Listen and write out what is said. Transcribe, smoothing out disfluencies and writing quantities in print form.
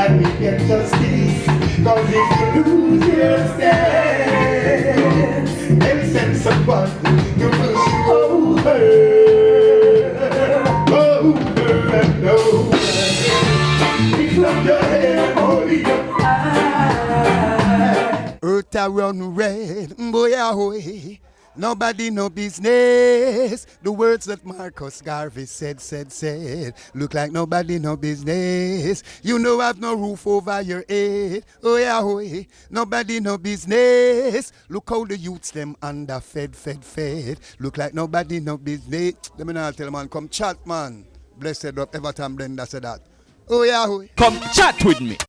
and we get justice. Cause if you lose your stand, and send someone, you will see over and over. Lift up your head, hold your eye. Earth around red, boy ahoy. Nobody no business. The words that Marcus Garvey said. Look like nobody no business. You know I've no roof over your head. Oh yeah, hoy. Nobody no business. Look how the youths them under fed. Look like nobody no business. Let me now tell man, come chat man. Blessed up Everton Blender said that. Oh yeah, hoy. Come chat with me.